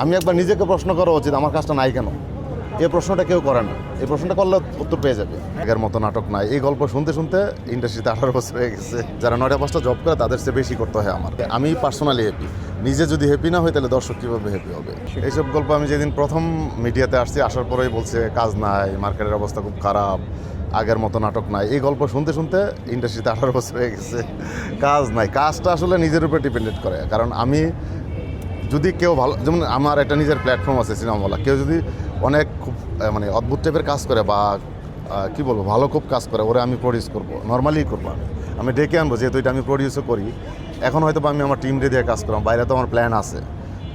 আমি একবার নিজেকে প্রশ্ন করা উচিত আমার কাজটা নাই কেন, এই প্রশ্নটা কেউ করে না। এই প্রশ্নটা করলে উত্তর পেয়ে যাবে। আগের মতো নাটক নাই। এই গল্প শুনতে শুনতে ইন্ডাস্ট্রিতে 18 বছর হয়ে গেছে। যারা 9টা-5টা জব করে তাদের চেয়ে বেশি করতে হয় আমার। আমি পার্সোনালি হ্যাপি। নিজে যদি হ্যাপি না হয় তাহলে দর্শক কীভাবে হ্যাপি হবে? এইসব গল্প আমি যেদিন প্রথম মিডিয়াতে আসছি, আসার পরেই বলছে কাজ নাই, মার্কেটের অবস্থা খুব খারাপ, আগের মতো নাটক নাই। এই গল্প শুনতে শুনতে ইন্ডাস্ট্রিতে 18 বছর হয়ে গেছে। কাজ নাই। কাজটা আসলে নিজের উপরে ডিপেন্ডেন্ট করে। কারণ আমি যদি কেউ ভালো, যেমন আমার একটা নিজের প্ল্যাটফর্ম আছে সিনেমাওয়ালা, কেউ যদি অনেক খুব মানে অদ্ভুত টাইপের কাজ করে বা কি বলবো ভালো খুব কাজ করে, ওরা আমি প্রডিউস করবো, নর্মালি করবো। আমি ডেকে আনবো, যেহেতু এটা আমি প্রডিউসও করি। এখন হয়তো আমি আমার টিম দিয়ে কাজ করলাম, বাইরে তো আমার প্ল্যান আছে।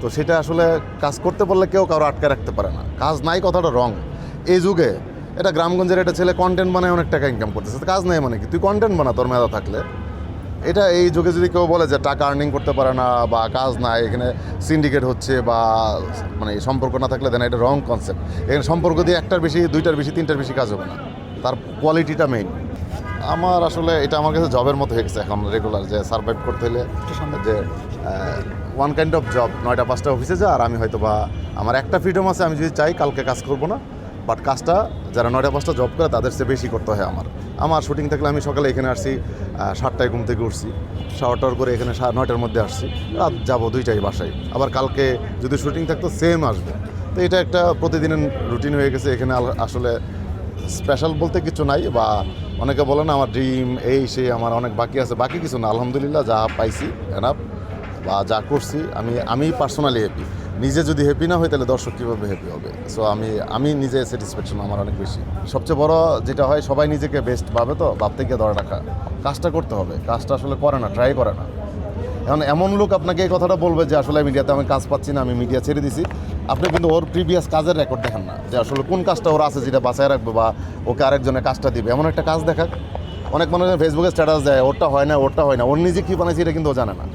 তো সেটা আসলে কাজ করতে বললে কেউ কারো আটকে রাখতে পারে না। কাজ নাই কথাটা রং। এই যুগে এটা গ্রামগঞ্জের একটা ছেলে কন্টেন্ট বানায় অনেক টাকা ইনকাম করতেছে, কাজ নাই মানে কি? তুই কন্টেন্ট বানা তোর মেধা থাকলে। এটা এই যুগে যদি কেউ বলে যে টাকা আর্নিং করতে পারে না বা কাজ নাই, এখানে সিন্ডিকেট হচ্ছে বা মানে সম্পর্ক না থাকলে দেন, এটা রং কনসেপ্ট। এখানে সম্পর্ক দিয়ে একটার বেশি, দুইটার বেশি, তিনটার বেশি কাজ হবে না। তার কোয়ালিটিটা মেইন। আমার আসলে এটা আমার কাছে জবের মতো হয়ে গেছে এখন, রেগুলার যে সার্ভাইভ করতে হলে যে ওয়ান কাইন্ড অফ জব। 9টা-5টা অফিসে যা, আর আমি হয়তো বা আমার একটা ফ্রিডম আছে, আমি যদি চাই কালকে কাজ করবো না, বাট কাজটা যারা 9টা-5টা জব করে তাদের চেয়ে বেশি করতে হয় আমার শুটিং থাকলে আমি সকালে এখানে আসছি 7টায় ঘুম থেকে উঠছি, শাওয়ার করে এখানে 9টার মধ্যে আসছি, রাত যাবো 2টায় বাসায়। আবার কালকে যদি শুটিং থাকতো সেম আসবো। তো এটা একটা প্রতিদিনের রুটিন হয়ে গেছে এখানে। আসলে স্পেশাল বলতে কিছু নাই, বা অনেকে বলে না আমার ড্রিম এই সেই, আমার অনেক বাকি আছে। বাকি কিছু না, আলহামদুলিল্লাহ যা পাইছি এনাফ, বা যা করছি আমি পার্সোনালি হ্যাপি। নিজে যদি হ্যাপি না হয় তাহলে দর্শক কীভাবে হ্যাপি হবে? সো আমি নিজে স্যাটিসফ্যাকশন আমার অনেক বেশি। সবচেয়ে বড় যেটা হয়, সবাই নিজেকে বেস্ট ভাবে, তো ভাবতে গিয়ে ধরে রাখা। কাজটা করতে হবে, কাজটা আসলে করে না, ট্রাই করে না। এখন এমন লোক আপনাকে এই কথাটা বলবে যে আসলে মিডিয়াতে আমি কাজ পাচ্ছি না, আমি মিডিয়া ছেড়ে দিছি। আপনি কিন্তু ওর প্রিভিয়াস কাজের রেকর্ড দেখেন না, যে আসলে কোন কাজটা ওর আছে যেটা বাঁচায় রাখবে বা ওকে আরেকজনের কাজটা দিবে, এমন একটা কাজ দেখাক। অনেক মানুষ ফেসবুকে স্ট্যাটাস দেয় ওরটা হয় না, ওরটা হয় না, ওর নিজে কী বানাইছে এটা কিন্তু ও জানে না।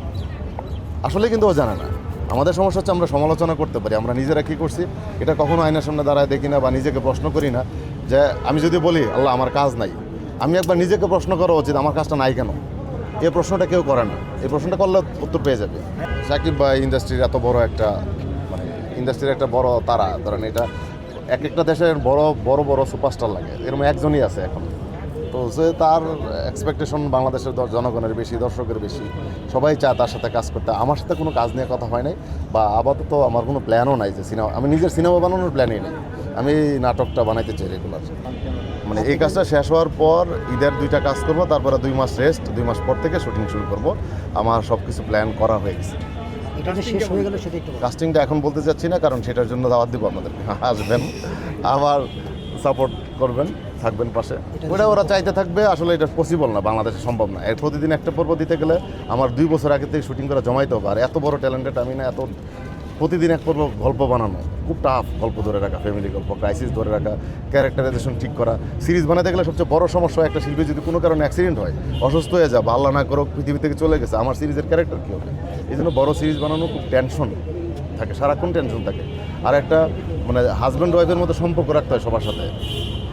আসলে কিন্তু ও জানে না। আমাদের সমস্যা হচ্ছে আমরা সমালোচনা করতে পারি, আমরা নিজেরা কী করছি এটা কখনো আয়নার সামনে দাঁড়ায় দেখি না, বা নিজেকে প্রশ্ন করি না যে আমি যদি বলি আল্লাহ আমার কাজ নাই, আমি একবার নিজেকে প্রশ্ন করা উচিত আমার কাজটা নাই কেন। এই প্রশ্নটা কেউ করে না। এই প্রশ্নটা করলে উত্তর পেয়ে যাবে। সাকিব ভাই ইন্ডাস্ট্রির এত বড় একটা, মানে ইন্ডাস্ট্রির একটা বড় তারা, ধরেন এটা এক একটা দেশের বড় বড় বড় সুপারস্টার লাগে, এরকম একজনই আছে এখন। তো সে তার এক্সপেকটেশন বাংলাদেশের জনগণের বেশি, দর্শকের বেশি, সবাই চায় তার সাথে কাজ করতে। আমার সাথে কোনো কাজ নিয়ে কথা হয় নাই, বা আপাতত আমার কোনো প্ল্যানও নাই যে সিনেমা, আমি নিজের সিনেমা বানানোর প্ল্যানই নেই। আমি নাটকটা বানাইতে চাই রেগুলার। মানে এই কাজটা শেষ হওয়ার পর ঈদের 2টা কাজ করবো, তারপরে 2 মাস রেস্ট, 2 মাস পর থেকে শুটিং শুরু করব। আমার সব কিছু প্ল্যান করা হয়ে গেছে। কাস্টিংটা এখন বলতে চাচ্ছি না, কারণ সেটার জন্য দাওয়াত দিব আপনাদেরকে। আসবেন, আবার সাপোর্ট করবেন, থাকবেন পাশে। ওটা ওরা চাইতে থাকবে। আসলে এটা পসিবল না, বাংলাদেশে সম্ভব না। প্রতিদিন একটা পর্ব দিতে গেলে আমার 2 বছর আগে থেকে শুটিং করা জমাইতে হবে। আর এত বড় ট্যালেন্টেড আমি না, এত প্রতিদিন এক পর্ব গল্প বানানো খুব টাফ। গল্প ধরে রাখা, ফ্যামিলি গল্প, ক্রাইসিস ধরে রাখা, ক্যারেক্টারাইজেশন ঠিক করা। সিরিজ বানাতে গেলে সবচেয়ে বড় সমস্যা, একটা শিল্পী যদি কোনো কারণে অ্যাক্সিডেন্ট হয়, অসুস্থ হয়ে যায়, বা আল্লাহ না করুক পৃথিবী থেকে চলে গেছে, আমার সিরিজের ক্যারেক্টার কী হবে? এই জন্য বড় সিরিজ বানানো খুব টেনশন থাকে, সারাক্ষণ টেনশন থাকে। আর একটা মানে হাজব্যান্ড ওয়াইফের মতো সম্পর্ক রাখতে হয় সবার সাথে।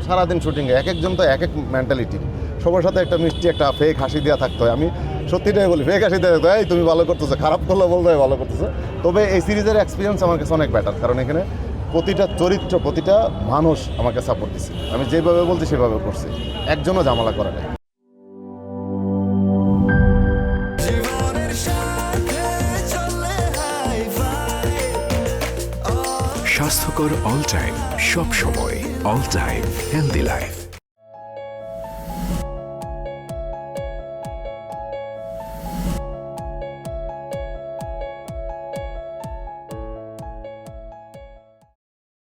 সারাদিন শুটিংয়ে এক একজন তো এক এক মেন্টালিটি, সবার সাথে একটা মিষ্টি একটা ফেক হাসি দেওয়া থাকতে হয়। আমি সত্যিটাই বলি, ফেক হাসি দেওয়া থাকতে হয়, তুমি ভালো করতেছো, খারাপ করলে বলতে হয় ভালো করতেছো। তবে এই সিরিজের এক্সপিরিয়েন্স আমার কাছে অনেক বেটার, কারণ এখানে প্রতিটা চরিত্র, প্রতিটা মানুষ আমাকে সাপোর্ট দিচ্ছে। আমি যেভাবে বলছি সেভাবে করছি, একজনও ঝামেলা করে নাই। স্বাস্থ্যকর অল টাইম, সব সময় অল টাইম হেলদি লাইফ।